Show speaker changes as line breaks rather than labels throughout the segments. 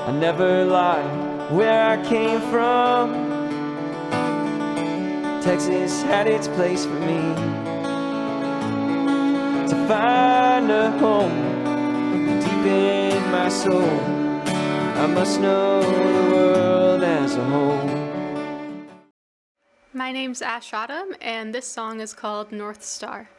I never lied where I came from. Texas had its place for me to find a home deep in my soul. I must know the world as a whole.
My name's Ash Autumn, and this song is called North Star.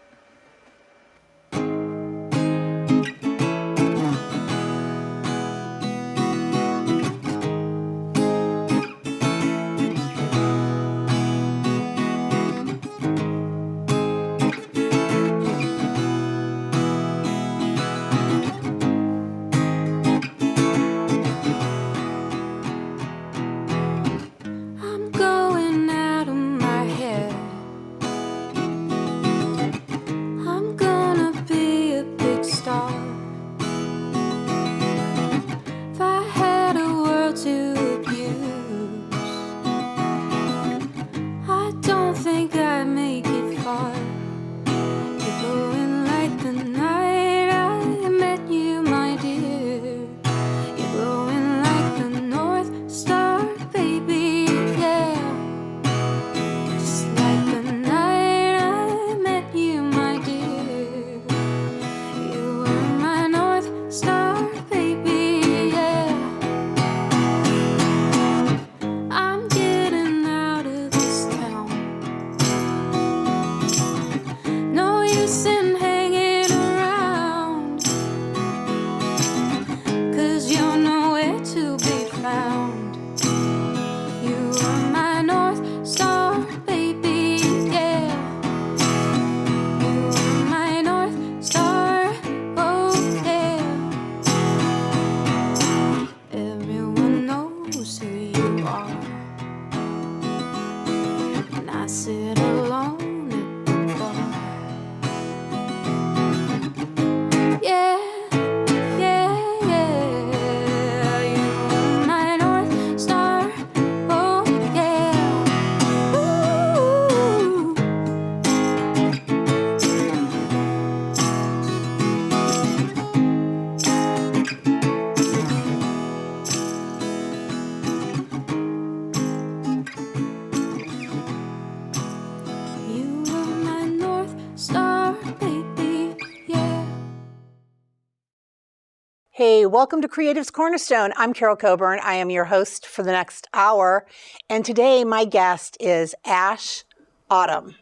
Hey, welcome to Creatives Cornerstone. I'm Carole Coburn. I am your host for the next hour. And today my guest is Ash Autumn.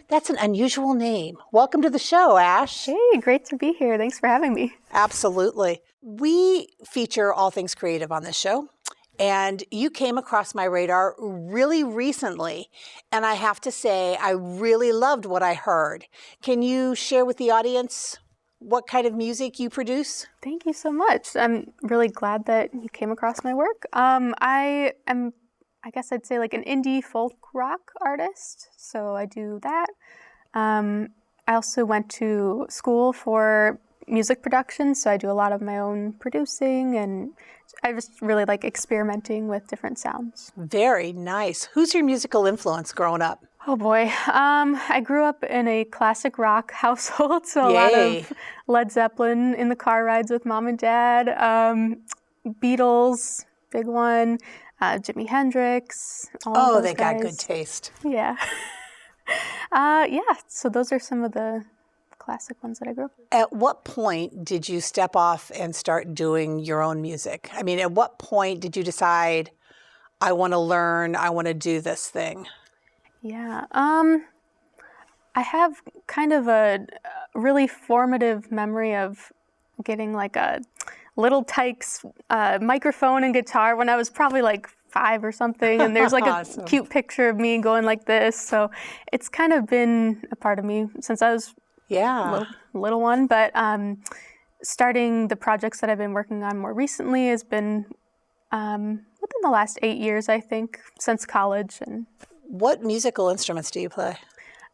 That's an unusual name. Welcome to the show, Ash.
Hey, great to be here. Thanks for having me.
Absolutely. We feature all things creative on this show. And you came across my radar really recently. And I have to say, I really loved what I heard. Can you share with the audience what kind of music you produce?
Thank you so much. I'm really glad that you came across my work. I guess I'd say like an indie folk rock artist. So I do that. I also went to school for music production. So I do a lot of my own producing, and I just really like experimenting with different sounds.
Very nice. Who's your musical influence growing up?
Oh boy. I grew up in a classic rock household, so a lot of Led Zeppelin in the car rides with mom and dad. Beatles, big one. Jimi Hendrix. All of those
they
guys.
got good taste.
Yeah. So those are some of the classic ones that I grew up with.
At what point did you step off and start doing your own music? I mean, at what point did you decide, I want to learn, I want to do this thing?
Yeah, I have kind of a really formative memory of getting like a Little Tykes microphone and guitar when I was probably like 5 or something, and there's like
awesome.
A cute picture of me going like this, so it's kind of been a part of me since I was little one, but starting the projects that I've been working on more recently has been within the last 8 years, I think, since college. And
what musical instruments do you play?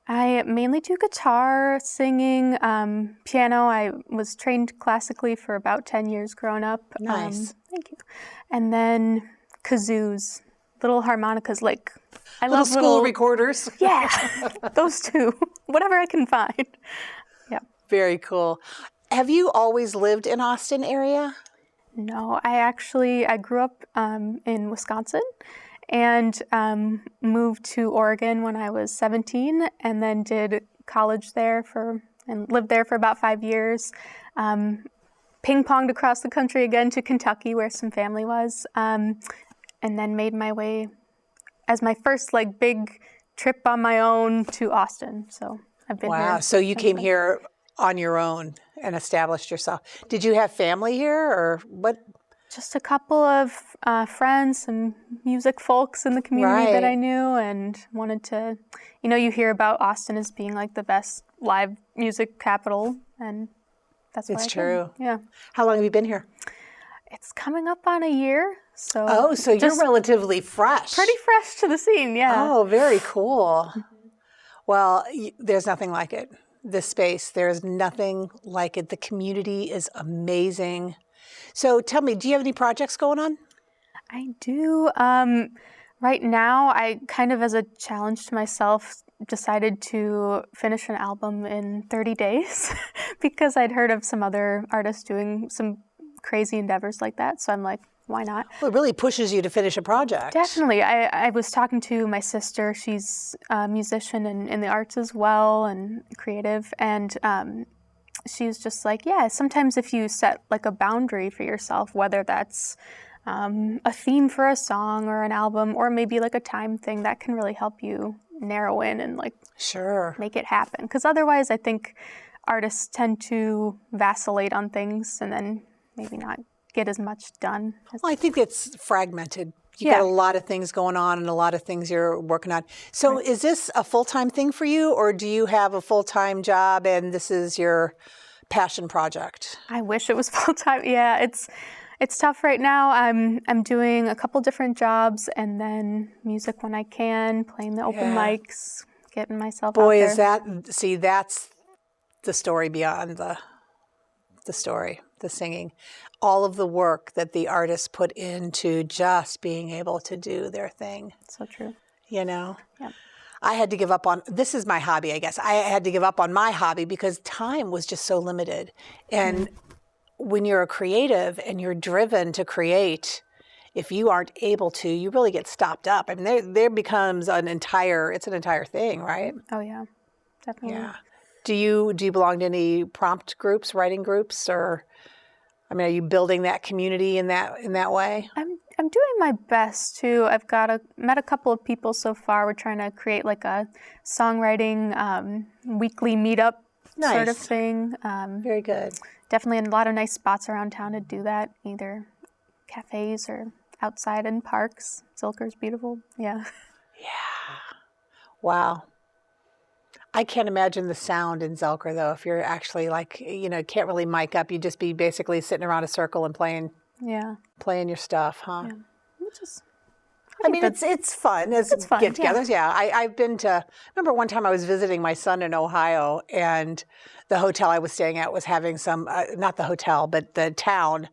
I mainly do guitar, singing, piano. I was trained classically for about 10 years growing up.
Nice.
Thank you. And then kazoos, little harmonicas, like I
love school recorders.
Yeah, those two, whatever I can find. Yeah.
Very cool. Have you always lived in Austin area?
No, I grew up in Wisconsin and moved to Oregon when I was 17, and then did college there and lived there for about 5 years. Ping-ponged across the country again to Kentucky, where some family was, and then made my way as my first like big trip on my own to Austin. So I've been here.
Wow. So you
since
came
then.
here on your own and established yourself. Did you have family here or what?
Just a couple of friends, some music folks in the community that I
Right.
knew, and wanted to, you hear about Austin as being like the best live music capital, and that's why
It's
I came.
true.
Yeah.
How long have you been here?
It's coming up on a year, so
Oh, so you're
just
relatively fresh.
pretty fresh to the scene, yeah.
Oh, very cool. Well, there's nothing like it. This space, there's nothing like it. The community is amazing. So tell me, do you have any projects going on?
I do. Right now, I kind of, as a challenge to myself, decided to finish an album in 30 days because I'd heard of some other artists doing some crazy endeavors like that. So I'm like, why not?
Well, it really pushes you to finish a project.
Definitely. I was talking to my sister. She's a musician and in the arts as well and creative. And she was just like, yeah, sometimes if you set like a boundary for yourself, whether that's a theme for a song or an album, or maybe like a time thing, that can really help you narrow in and like
Sure.
make it happen. Because otherwise, I think artists tend to vacillate on things and then maybe not get as much done.
Well, I think it's fragmented. You
Yeah.
got a lot of things going on and a lot of things you're working on. So is this a full-time thing for you, or do you have a full-time job and this is your passion project?
I wish it was full time. Yeah, it's tough right now. I'm doing a couple different jobs and then music when I can, playing the open
Yeah.
mics, getting myself
Boy,
out
is
there.
that's the story beyond the story, the singing. All of the work that the artists put into just being able to do their thing,
So true.
you know?
Yeah.
I had to give up on, this is my hobby, I guess. I had to give up on my hobby because time was just so limited. And when you're a creative and you're driven to create, if you aren't able to, you really get stopped up. I mean, there becomes it's an entire thing, right?
Oh yeah, definitely.
Yeah. Do you belong to any prompt groups, writing groups, or I mean, are you building that community in that way?
I'm doing my best too. I've met a couple of people so far. We're trying to create like a songwriting weekly meetup sort of
Nice.
thing.
Very good.
Definitely in a lot of nice spots around town to do that, either cafes or outside in parks. Zilker's beautiful. Yeah.
Wow. I can't imagine the sound in Zelker though. If you're actually like, can't really mic up, you'd just be basically sitting around a circle and playing
Yeah.
your stuff, huh?
Yeah. Which is,
I mean, it's fun as
It's fun,
get-togethers. Yeah, I've been to. I remember one time I was visiting my son in Ohio, and the hotel I was staying at was having some. Not the hotel, but the town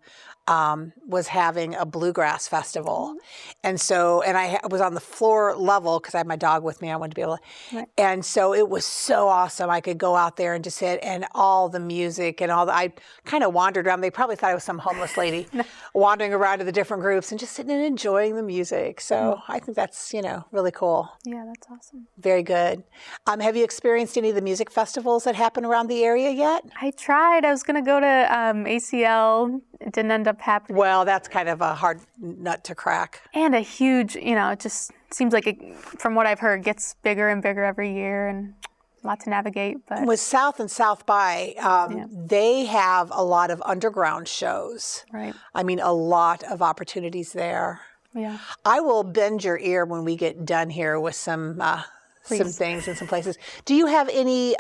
was having a bluegrass festival, and I was on the floor level because I had my dog with me. I wanted to be able to,
Right.
and so it was so awesome. I could go out there and just sit, and all the music and I kind of wandered around. They probably thought I was some homeless lady wandering around to the different groups and just sitting and enjoying the music. So I think that's really cool.
yeah, that's awesome.
Very good. Have you experienced any of the music festivals that happen around the area yet?
I tried. I was going to go to ACL. It didn't end up happening.
Well, that's kind of a hard nut to crack.
And a huge, it just seems like it, from what I've heard, gets bigger and bigger every year and a lot to navigate. But
With South and South by, they have a lot of underground shows.
right.
I mean, a lot of opportunities there.
Yeah.
I will bend your ear when we get done here with some
Please.
things and some places. Do you have any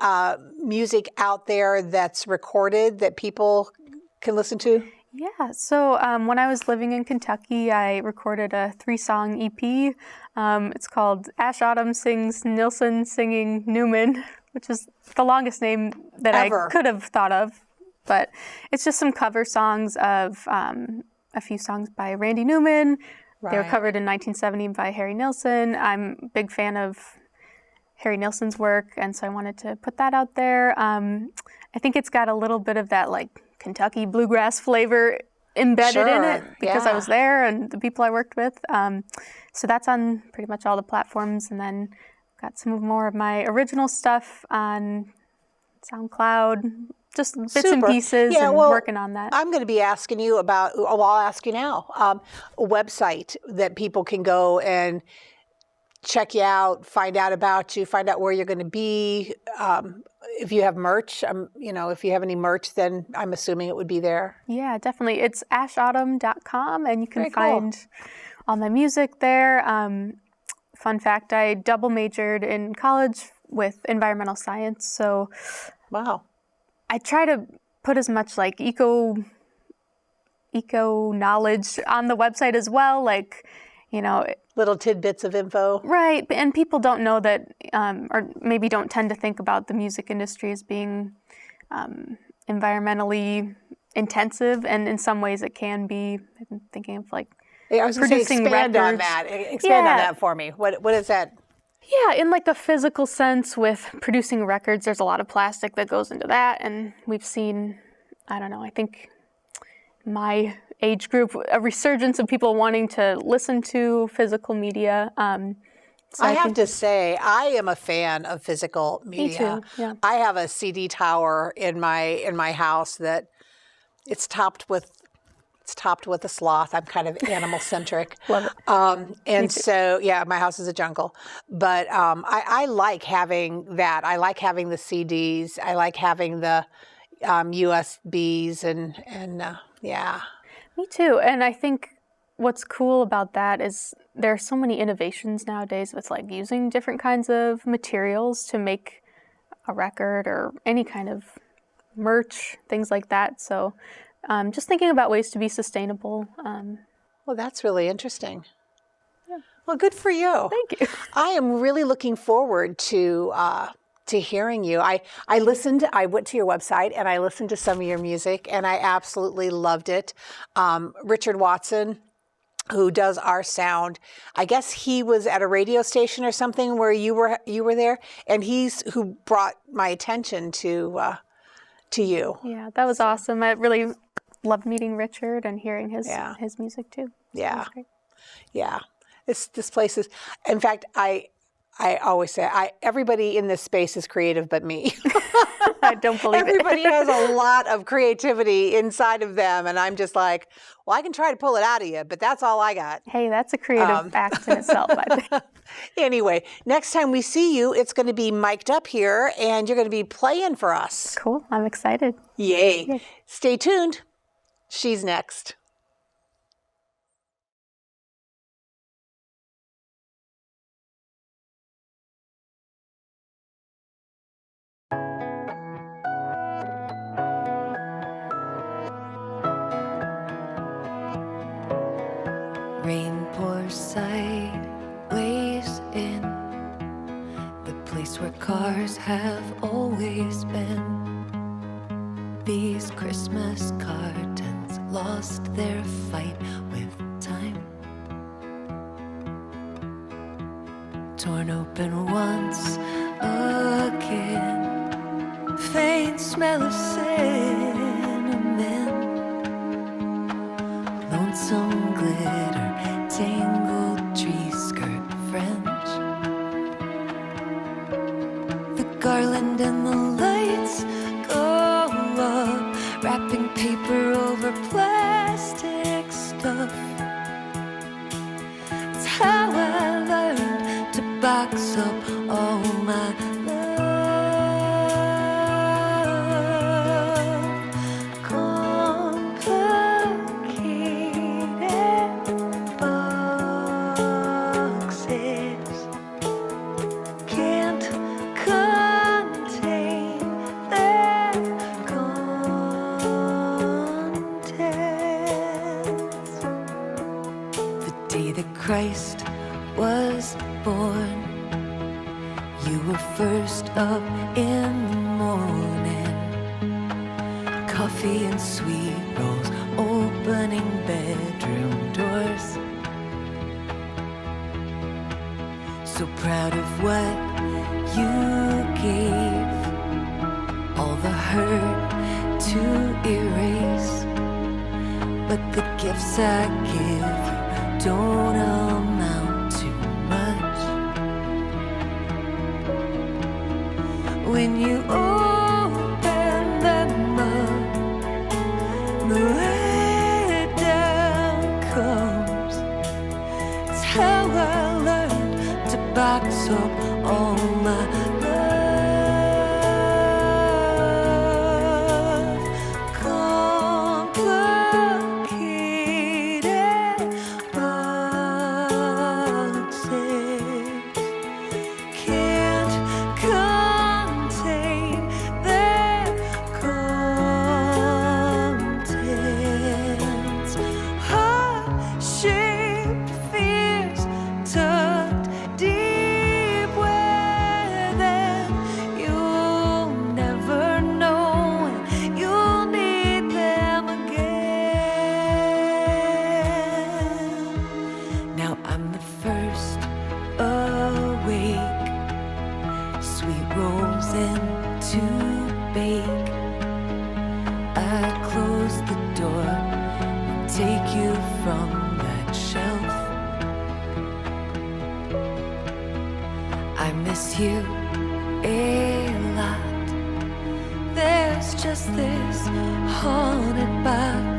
music out there that's recorded that people can listen to?
Yeah, so when I was living in Kentucky, I recorded a 3-song EP. It's called Ash Autumn Sings Nilsson Singing Newman, which is the longest name that
Ever.
I could have thought of. But it's just some cover songs of a few songs by Randy Newman. They were
Right.
covered in 1970 by Harry Nilsson. I'm a big fan of Harry Nilsson's work, and so I wanted to put that out there. I think it's got a little bit of that like Kentucky bluegrass flavor embedded in it
Sure,
because I
yeah.
was there and the people I worked with. So that's on pretty much all the platforms, and then got some more of my original stuff on SoundCloud, just bits and
Super.
pieces,
Yeah,
and
well,
working on that.
I'm going to be asking you about, well, I'll ask you now, a website that people can go and check you out, find out about you, find out where you're going to be. If you have merch, if you have any merch, then I'm assuming it would be there.
Yeah, definitely. It's ashautumn.com, and you can
Very cool.
find all my music there. Fun fact, I double majored in college with environmental science, so
Wow.
I try to put as much like eco knowledge on the website as well, like,
Little tidbits of info.
right. And people don't know that, or maybe don't tend to think about the music industry as being environmentally intensive, and in some ways it can be. I'm thinking of like
I was going to say,
producing
expand on
records.
that. Expand on that for me. What is that?
Yeah, in like a physical sense, with producing records, there's a lot of plastic that goes into that, and we've seen, I don't know, I think my age group, a resurgence of people wanting to listen to physical media. So
I have to say, I am a fan of physical media.
Me too, yeah.
I have a CD tower in my house that it's topped with a sloth. I'm kind of animal centric.
Love it.
And so, yeah, my house is a jungle. But I like having that. I like having the CDs. I like having the USBs and yeah.
Me too. And I think what's cool about that is there are so many innovations nowadays with like using different kinds of materials to make a record or any kind of merch, things like that. So just thinking about ways to be sustainable.
Well, that's really interesting. Yeah. Well, good for you.
Thank you.
I am really looking forward to hearing you. I went to your website and I listened to some of your music and I absolutely loved it. Richard Watson, who does our sound, I guess he was at a radio station or something where you were there, and he's who brought my attention to you.
Yeah, that was awesome. I really loved meeting Richard and hearing his music too.
Yeah.
That was great.
Yeah. This place is, in fact, I always say, everybody in this space is creative but me.
I don't believe
Everybody
it.
has a lot of creativity inside of them, and I'm just like, well, I can try to pull it out of you, but that's all I got.
Hey, that's a creative act in itself, I think.
Anyway, next time we see you, it's going to be mic'd up here, and you're going to be playing for us.
Cool. I'm excited.
Yay. Stay tuned. She's next.
Rain pours sideways in the place where cars have always been. These Christmas cartons lost their fight with time. Torn open once again, faint smell of cinnamon, lonesome glitter, tangled tree skirt French. The garland and the lights go up, wrapping paper over plastic stuff. It's how I learned to box up all my Christ was born. You were first up in the morning. Coffee and sweet rolls, opening bedroom doors. So proud of what you gave, all the hurt to erase. but the gifts I give you don't amount to much. When you open them up, the way down comes. It's how I learned to box up all my love. You a lot. There's just this haunted box.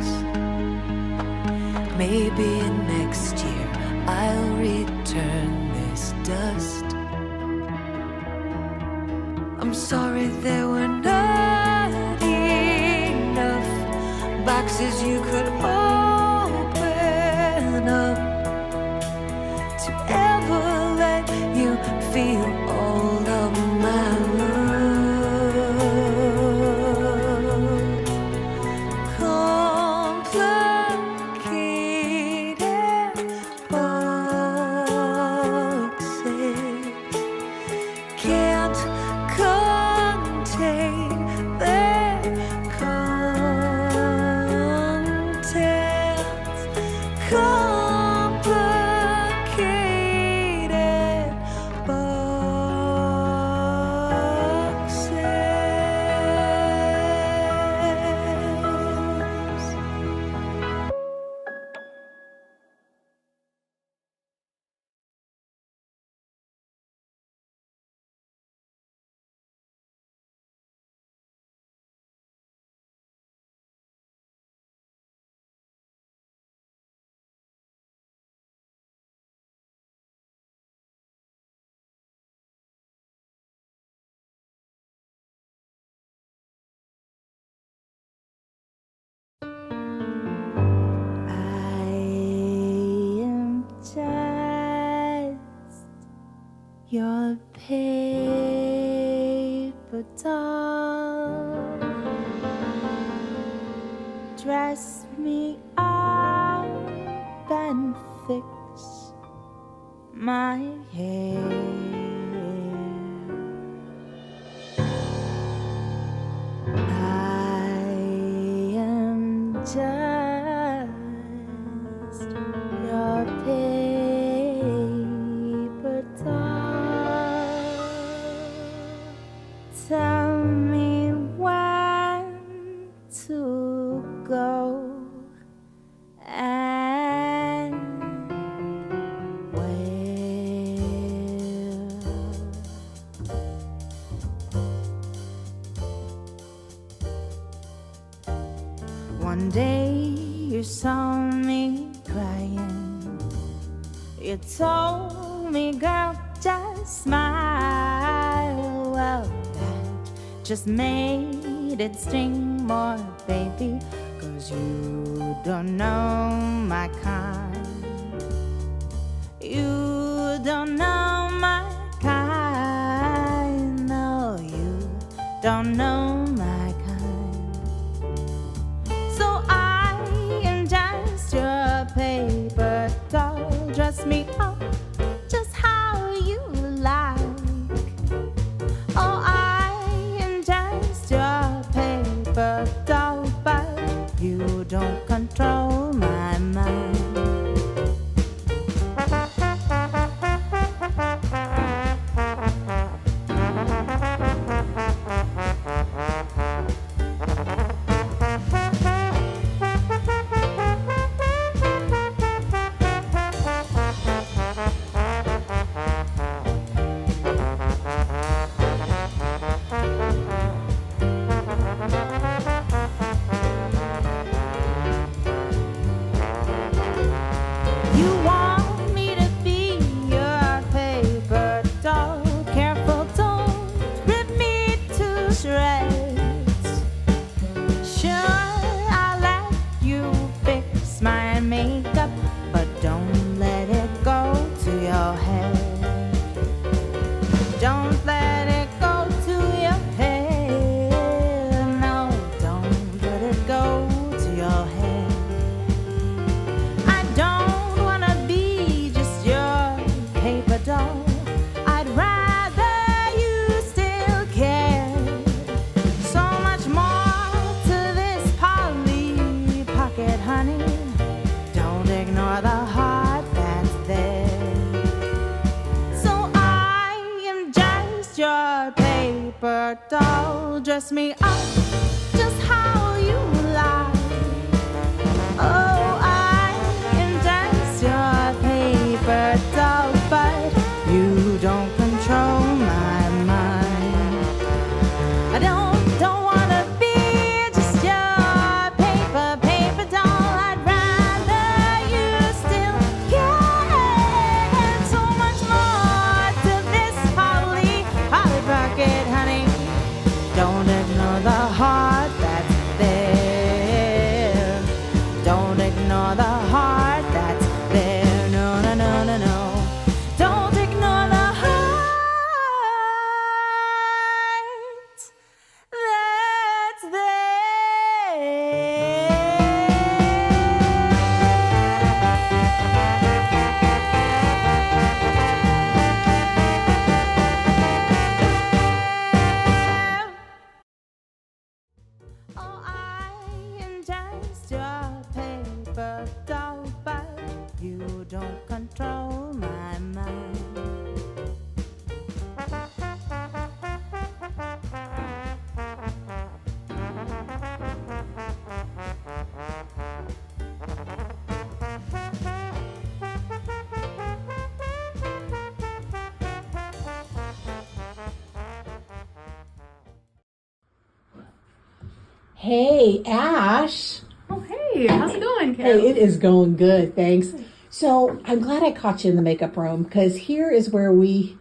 Maybe next year I'll return this dust. I'm sorry there were not enough boxes you could open up to ever let you feel all of my love. Complicated boxes can't contain their contents. Complicated your paper doll. Dress me up and fix my hair. I am just your paper doll. Tell me when to go and where. One day you saw me crying. You told me, girl, just smile. Well, that just made it sting more, baby, 'cause you don't know my kind. You don't know my kind. No, you don't know my kind. So I am just your paper doll. Dress me up just how you like. Oh, I am just your paper doll, but you don't control my mind.
paper doll. Dress me up just how you like. Oh, I am just your paper doll, but you don't control my mind. I don't wanna be just your paper doll. I'd rather you still get so much more to this Polly Pocket, honey. Don't ignore the heart that's there. Don't ignore the heart that's there. No, no, no, no, no. Don't ignore the heart that's there. Oh, I am just your paper doll, but you don't control my mind.
Hey, Ash.
Oh, hey, how's it going, Carol?
Hey, it is going good, thanks. So I'm glad I caught you in the makeup room because here is where we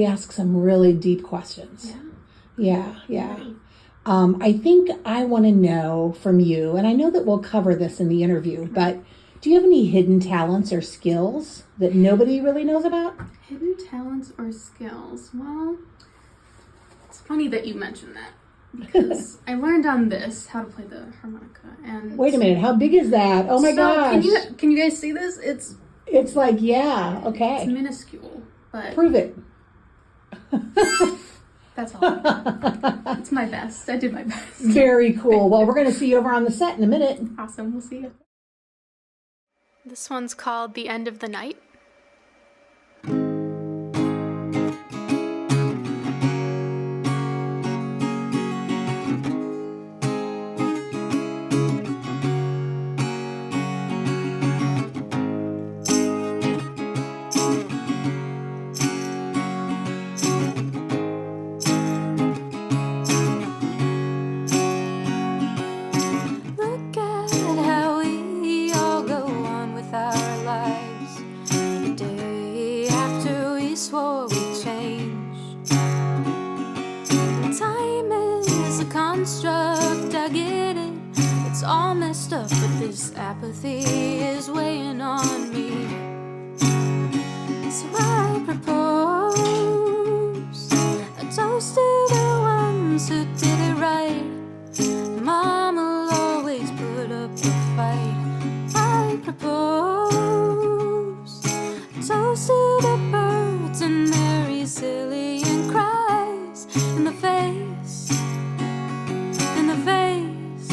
ask some really deep questions. Yeah. I think I want to know from you, and I know that we'll cover this in the interview, but do you have any hidden talents or skills that nobody really knows about?
Hidden talents or skills? Well, it's funny that you mentioned that because I learned on this how to play the harmonica. And
Wait a minute, how big is that? Oh my gosh.
Can you guys see this?
It's like, yeah,
It's
okay.
minuscule, but
Prove it.
that's all. It's my best. I did my best.
Very cool. Well, we're going to see you over on the set in a minute.
Awesome. We'll see you. This one's called The End of the Night.
Look at how we all go on with our lives. The day after we swore we'd change. Time is a construct, I get it. It's all messed up, but this apathy is weighing on me. So I propose a toast to the ones who did it right. Mama always put up a fight. I propose a toast to the birds and their resilient cries. In the face, in the face,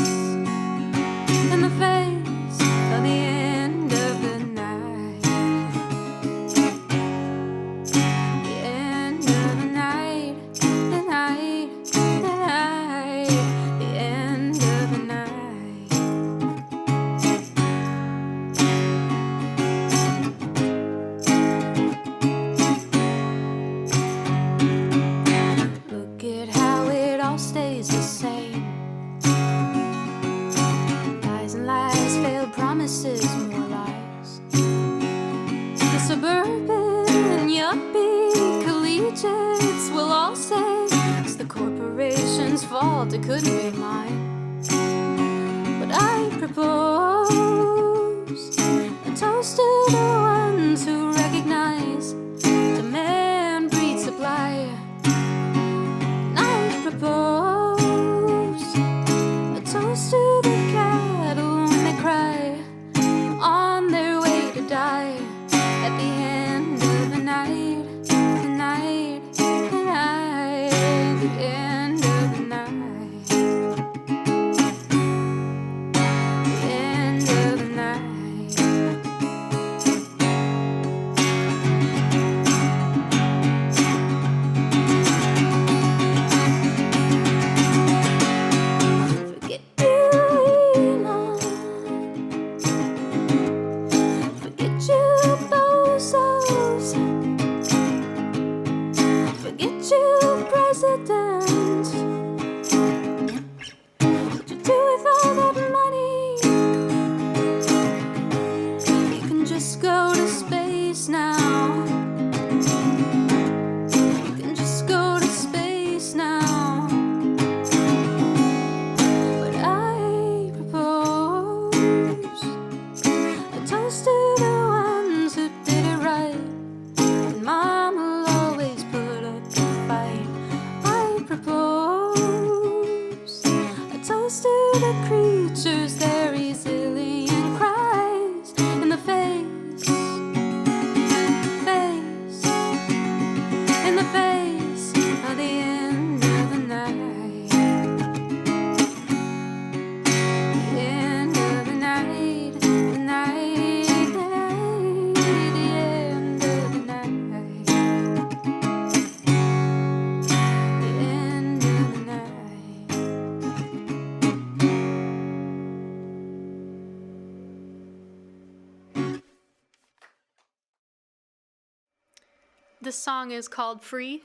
in the face of the end of the night. The end of the night, the night, the night, the end of the night. Look at how it all stays the same. Lies and lies, failed promises, more lies. The suburban yuppie collegiates will all say it's the corporation's fault, it couldn't be mine. But I propose a toast to the ones who recognize demand breeds supply. And I propose a toast to the cattle when they cry on their way to die at the end of the night, the night, the night, the end of the night, the
This song is called Free.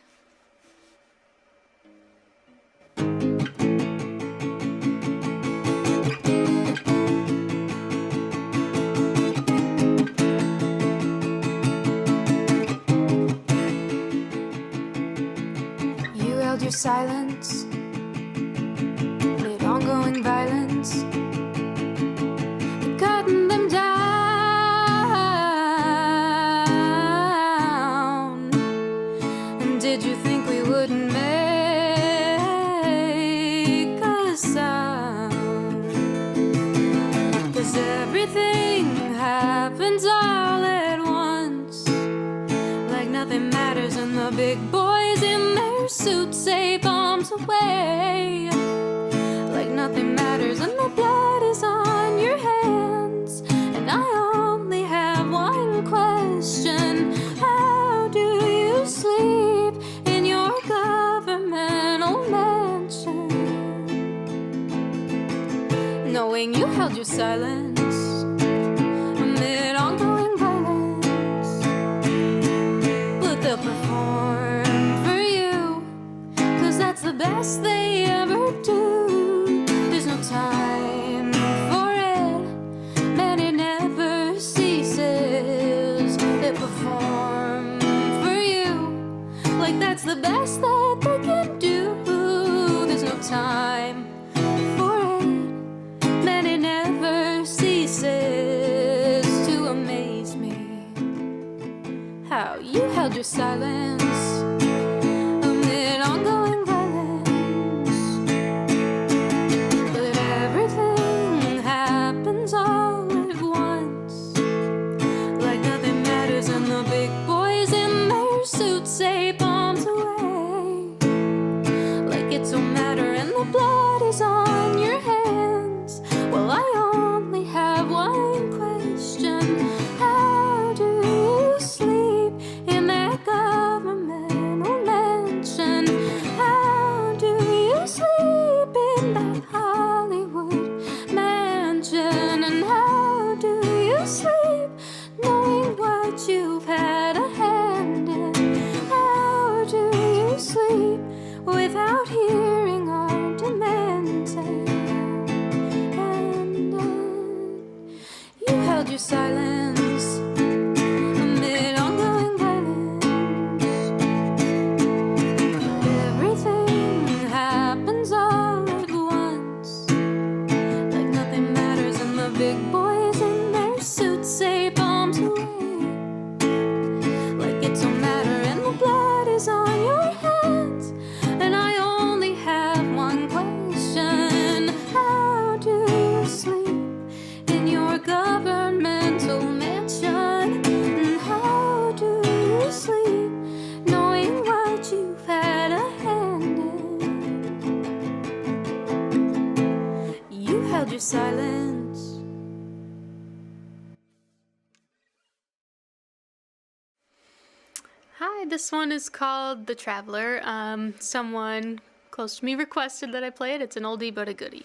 You held your silence amid ongoing violence, cutting them down. And did you think we wouldn't make a sound? 'Cause everything happens all at once, like nothing matters, and the big boys in their suits say bombs away. Like nothing matters, and the blood is on your hands. And I only have one question: how do you sleep in your governmental mansion, knowing you held your silence amid ongoing violence? But they'll perform for you, 'cause that's the best they ever do. There's no time for it, man, it never ceases. They perform for you, like that's the best that they can do. There's no time for it, man, it never ceases to amaze me how you held your silence amid ongoing violence. But everything happens all at once, like nothing matters, and the big boys in their suits say bombs away. Like it don't matter, and the blood is on your hands. Well, I only have one question: how do you sleep in that governmental mansion? How do you sleep in that Hollywood mansion? And how do you sleep knowing what you've had a hand in? How do you sleep without hearing our demands? And you held your silence amid ongoing violence. Everything happens all at once, like nothing matters, and the big boys in their suits say bombs away. Like it don't matter, and the blood is on your hands. And I only have one question: how do you sleep in your governmental mansion? And how do you sleep knowing what you've had a hand in? You held your silence.
Hi, this one is called The Traveler. Someone close to me requested that I play it. It's an oldie but a goodie.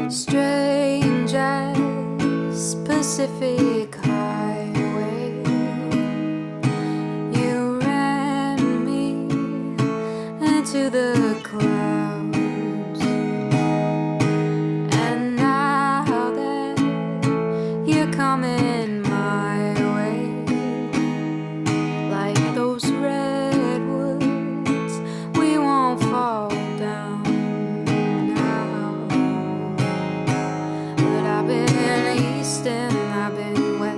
Strange as Pacific Highway, you ran me into the clouds. And now that you're coming my way, like those redwoods, we won't fall down now. But I've been east and I've been west,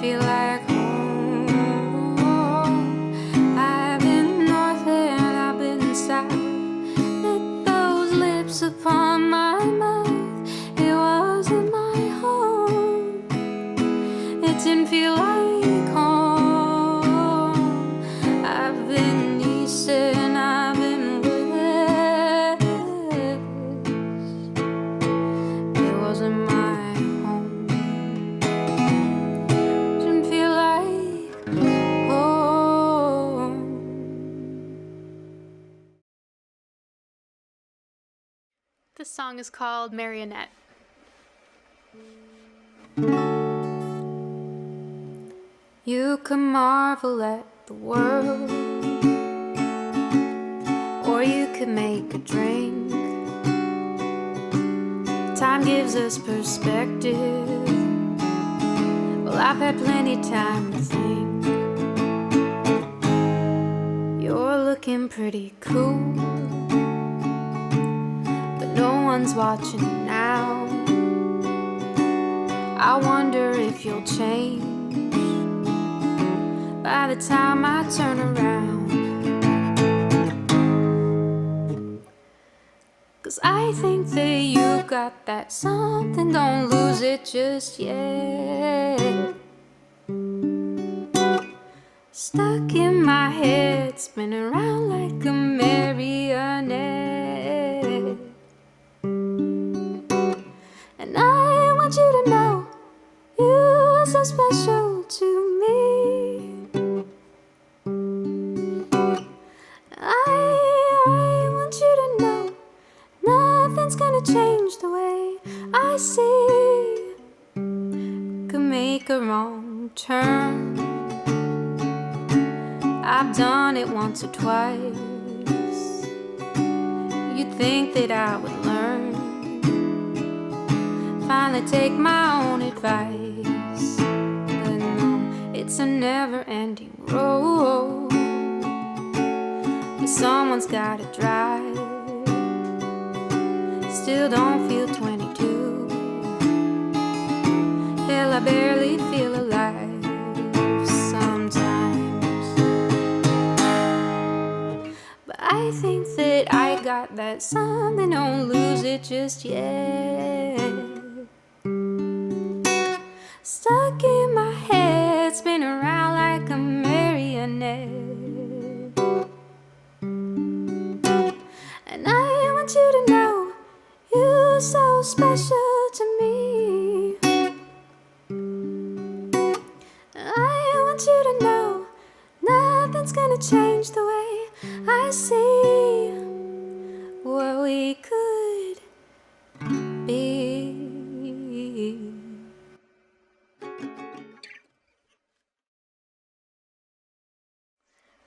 feel like home. I've been north and I've been south. Lit those lips upon my mouth. It wasn't my home. It didn't feel like home. I've been east and I've been west. It wasn't my home. Didn't feel like home.
This song is called Marionette.
You can marvel at the world, or you could make a drink. Time gives us perspective. Well, I've had plenty time to think. You're looking pretty cool, but no one's watching now. I wonder if you'll change by the time I turn around. 'Cause I think that you got that something, don't lose it just yet. Stuck in my head, spinning around like a marionette. And I want you to know you are so special to me. I want you to know nothing's gonna change the way I see. Could make a wrong turn. I've done it once or twice. You'd think that I would learn. Finally take my own advice. But no, it's a never-ending road. But someone's gotta drive. Still don't feel 22. Hell, I barely feel alive sometimes. But I think that I got that something, don't lose it just yet. Stuck in my head, spin around like a marionette. And I want you to know you're so special to me. I want you to know nothing's gonna change the way I see what we could be.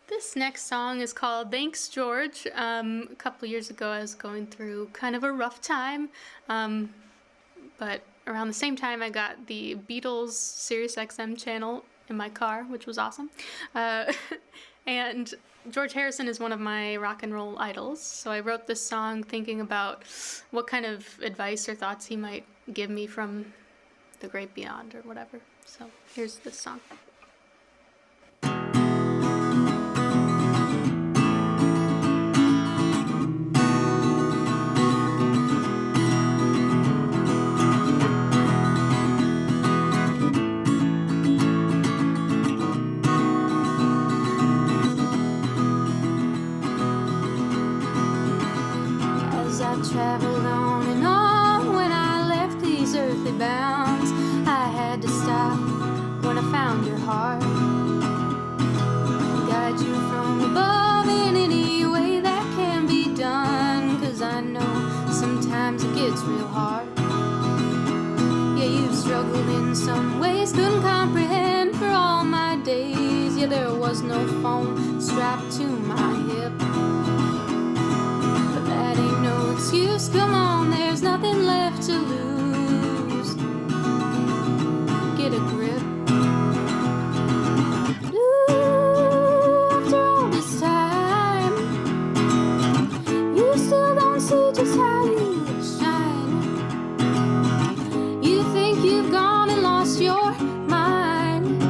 This next song is called Thanks, George. A couple years ago, I was going through kind of a rough time, but around the same time, I got the Beatles Sirius XM channel in my car, which was awesome. And George Harrison is one of my rock and roll idols, so I wrote this song thinking about what kind of advice or thoughts he might give me from the great beyond or whatever. So here's this song.
Traveled on and on when I left these earthly bounds. I had to stop when I found your heart. Guide you from above in any way that can be done. 'Cause I know sometimes it gets real hard. Yeah, you've struggled in some ways, couldn't comprehend for all my days. Yeah, there was no phone strapped to my hip. Excuse, come on, there's nothing left to lose. Get a grip. Ooh, after all this time, you still don't see just how you shine. You think you've gone and lost your mind.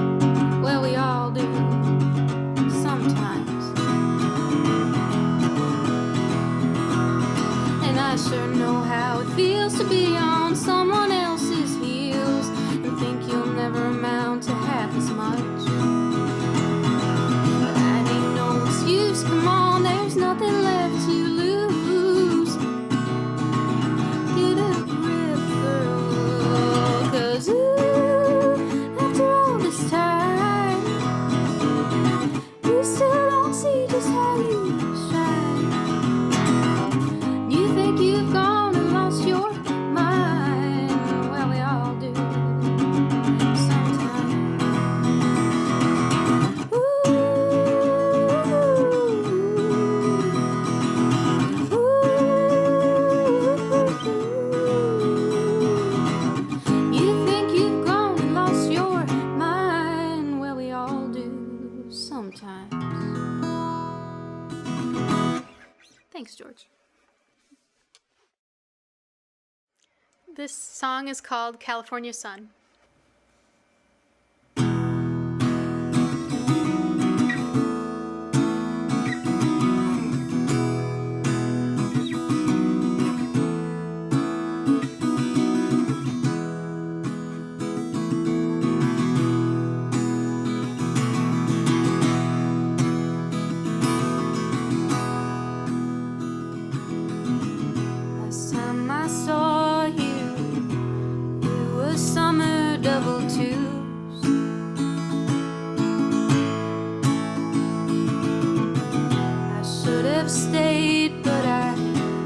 Thanks, George. This song is called California Sun.
Last time I saw you, it was summer double twos. I should have stayed, but I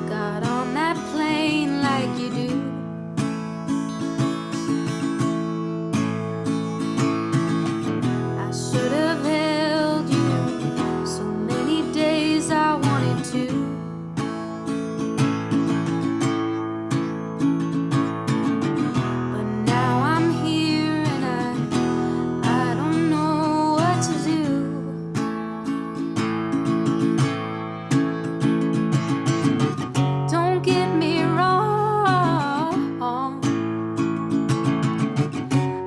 got on that plane like you do. I should have held you so many days I wanted to. But now I'm here and I don't know what to do. Don't get me wrong,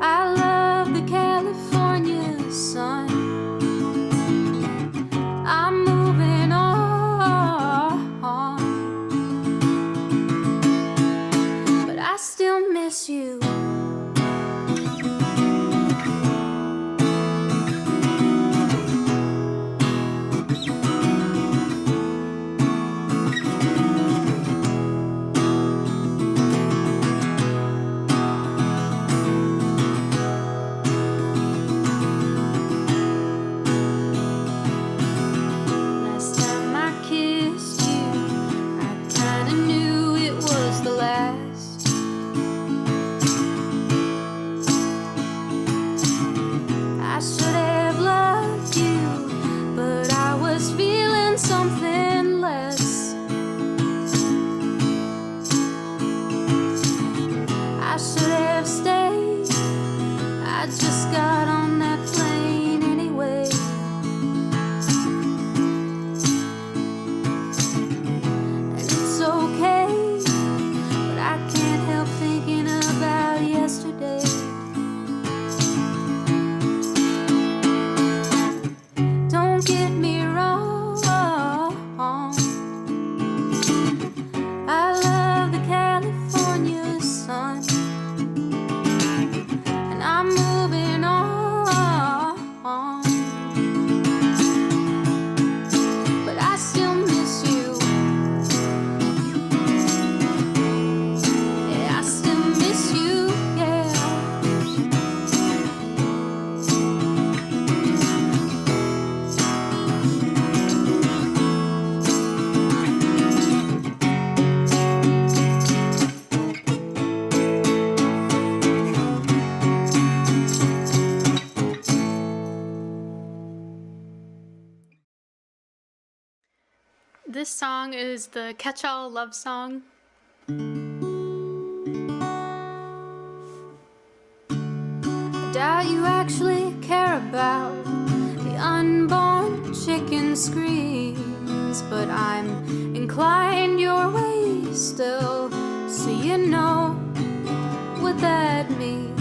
I love the California sun. I'm moving on, but I still miss you. Last time I kissed you, I kinda knew it was the last. I should have loved you, but I was feeling something less. I should have stayed, I just got on that plane anyway. And it's okay, but I can't help thinking about yesterday. Don't get me wrong, I love the California sun, and I'm moving on, but I still miss you. Yeah, I still miss you, yeah.
This song is the catch-all love song.
I doubt you actually care about the unborn chicken screams, but I'm inclined your way still, so you know what that means.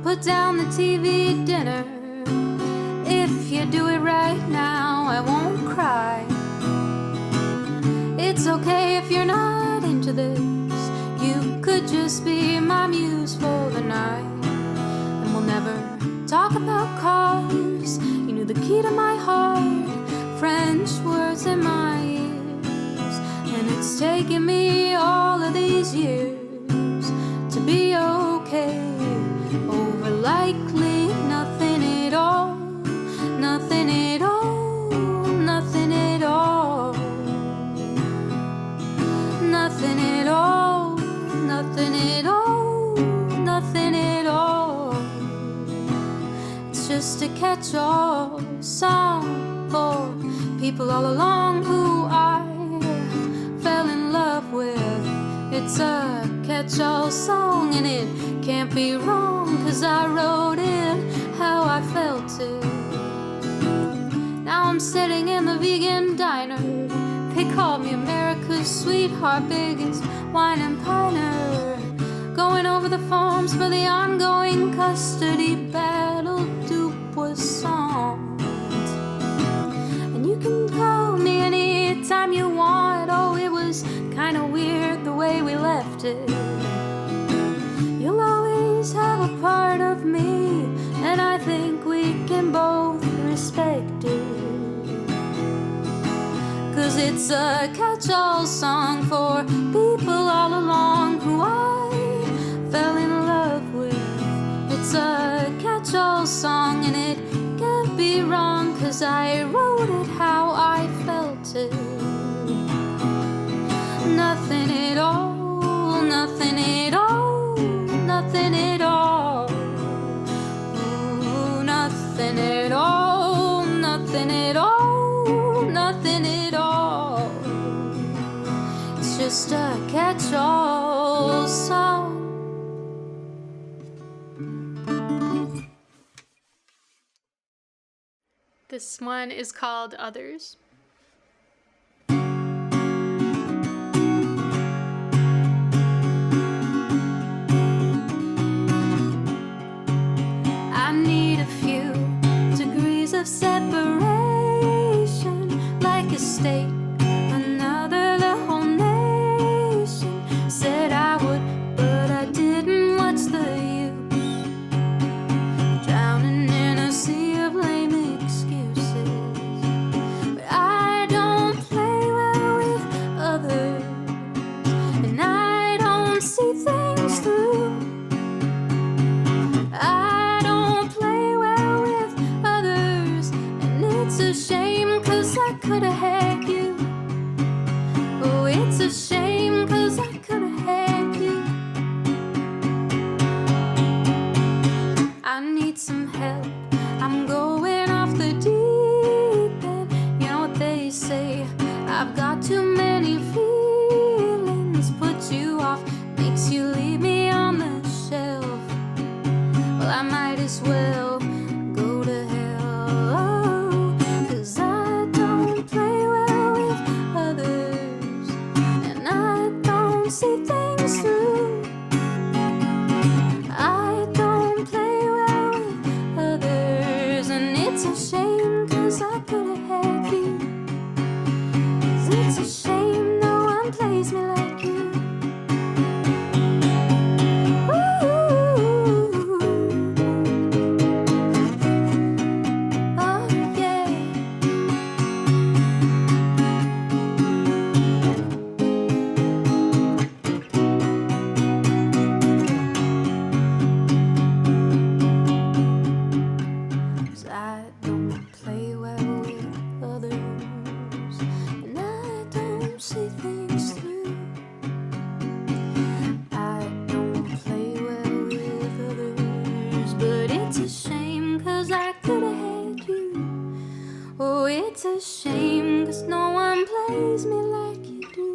Put down the TV dinner. If you do it right now, I won't cry. It's okay if you're not into this. You could just be my muse for the night. And we'll never talk about cars. You knew the key to my heart, French words in my ears. And it's taken me all of these years to be okay over likely nothing at all. Nothing at all, nothing at all. Nothing at all, nothing at all, nothing at all. It's just a catch-all song for people all along who I fell in love with. It's a catch-all song and it can't be wrong, 'cause I wrote it how I felt it. Now I'm sitting in the vegan diner, called me America's sweetheart, biggest wine and piner. Going over the forms for the ongoing custody battle, dupe was songs. And you can call me anytime you want. Oh, it was kinda weird the way we left it. You'll always have a part of me, and I think we can both respect it. 'Cause it's a catch-all song for people all along who I fell in love with. It's a catch-all song and it can't be wrong, 'cause I wrote it how I felt it. Nothing at all, nothing at all, nothing at all. Ooh, nothing at all, nothing at all, nothing at all. It's just a catch-all song.
This one is called Others.
I need a few degrees of separation, like a state, another, the whole nation. Said I would, but I didn't. What's the use? Drowning in a sea of lame excuses. But I don't play well with others, and I don't see things through. I don't play well with others, and it's a shame, 'cause I could've had you. Oh, it's a shame, 'cause I could've had you. I need some help, I'm going off the deep end. You know what they say, I've got too many feelings. Put you off, makes you leave me on the shelf. Well, I might as well go to hell, 'cause I don't play well with others, and I don't see things through. I don't play well with others, and it's a shame, 'cause I could've had you. 'Cause it's a shame no one plays me like you. Oh yeah. Cause I don't play well with others, and I don't see things through. I don't play well with others, but it's a shame, 'cause I could've had you. Oh, it's a shame, 'cause no one plays me like you do.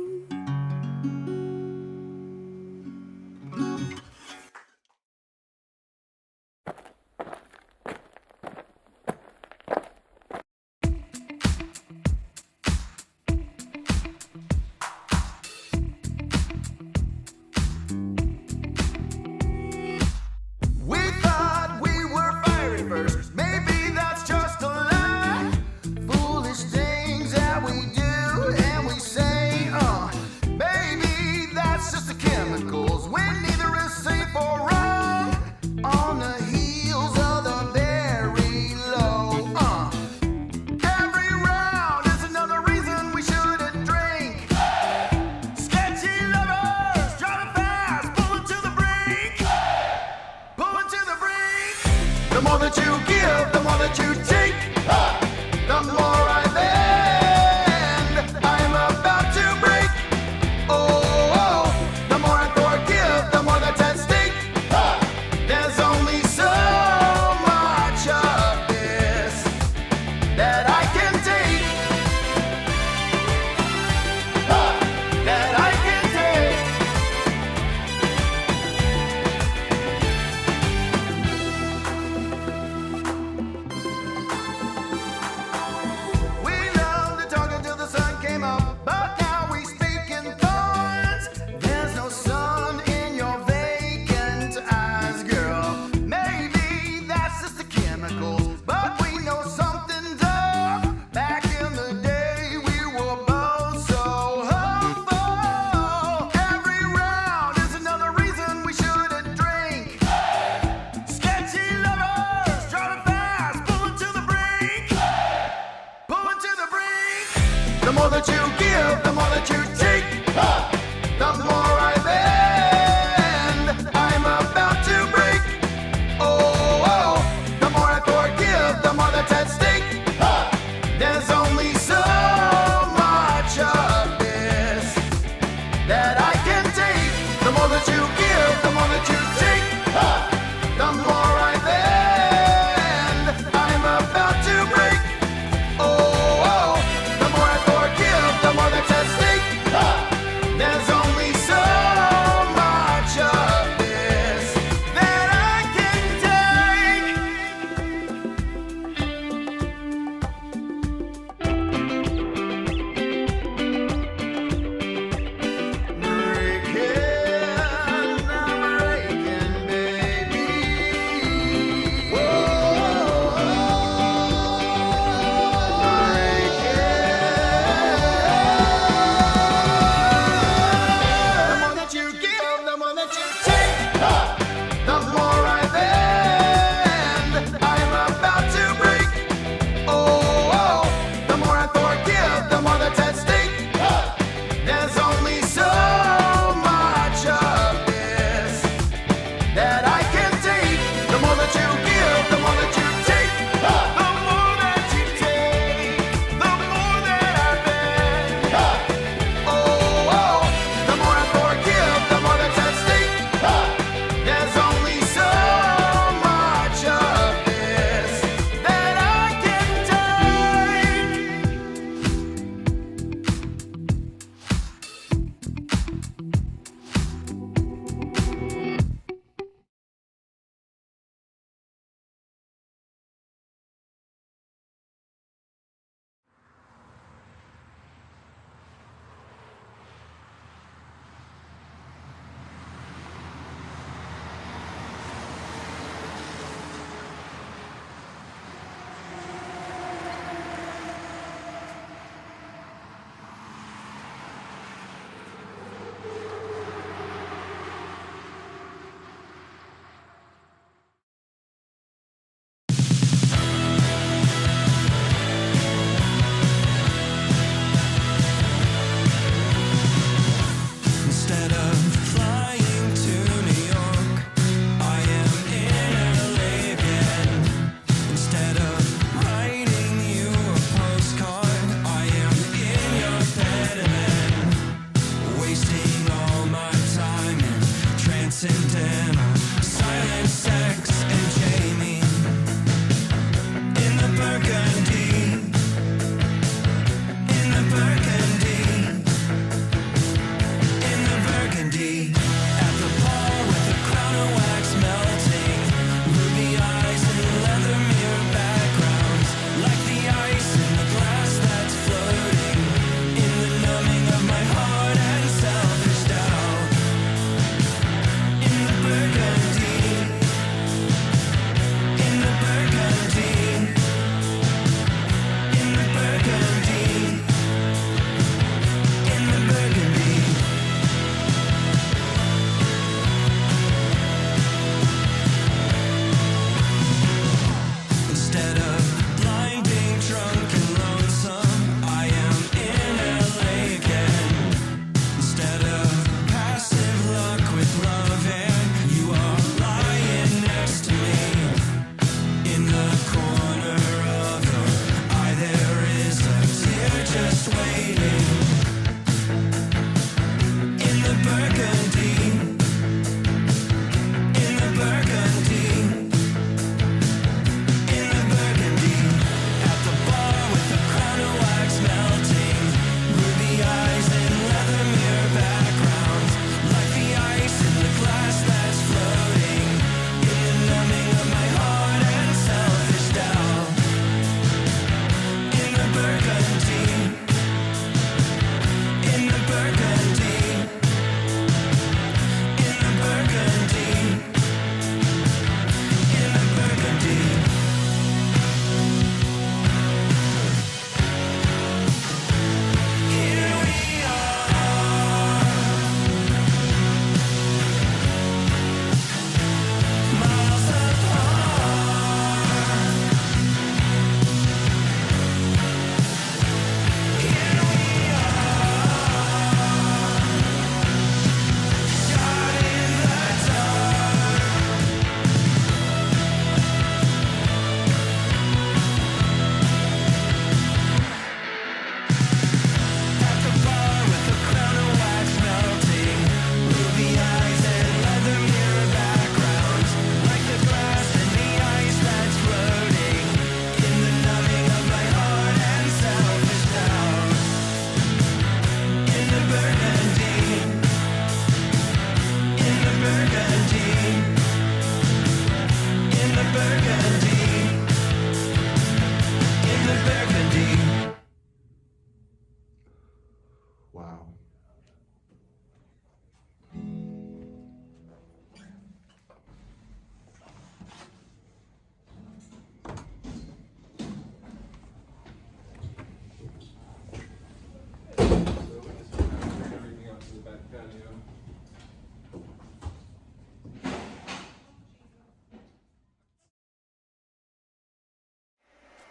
We thought we were fiery first. Maybe that's just a lie. Foolish things that we do and we say, maybe that's just the chemicals when neither is safe or wrong. On the heels of the very low, every round is another reason we shouldn't drink. Sketchy lovers driving fast, pulling to the brink. Pulling to the brink. The more that you give, the more that you take. The more I lend, I am about to break. Oh, the more I forgive, the more that's at stake. There's only so much of this that I can take. That I can take.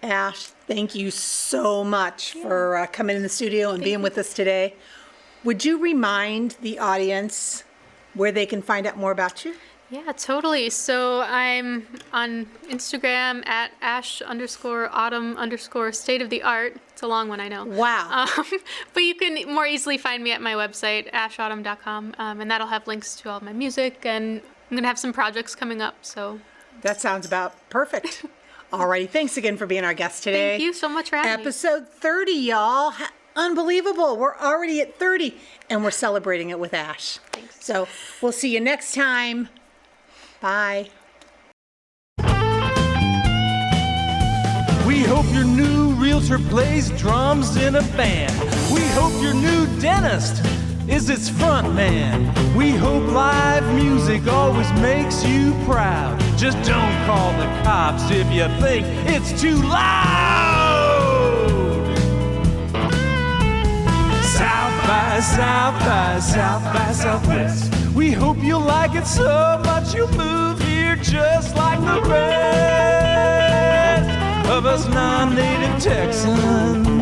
Ash, thank you so much for coming in the studio and being with us today. Would you remind the audience where they can find out more about you?
Yeah, totally. So I'm on Instagram at ash_autumn_state of the art. It's a long one, I know.
Wow.
But you can more easily find me at my website, ashautumn.com, and that'll have links to all my music, and I'm going to have some projects coming up, so.
That sounds about perfect. Alrighty, thanks again for being our guest today.
Thank you so much for having me.
Episode 30, y'all. Unbelievable. We're already at 30, and we're celebrating it with Ash.
Thanks.
So we'll see you next time. Bye.
We hope your new realtor plays drums in a band. We hope your new dentist is its front man. We hope live music always makes you proud. Just don't call the cops if you think it's too loud. South by South by South by Southwest. We hope you'll like it so much you'll move here just like the rest of us non-native Texans.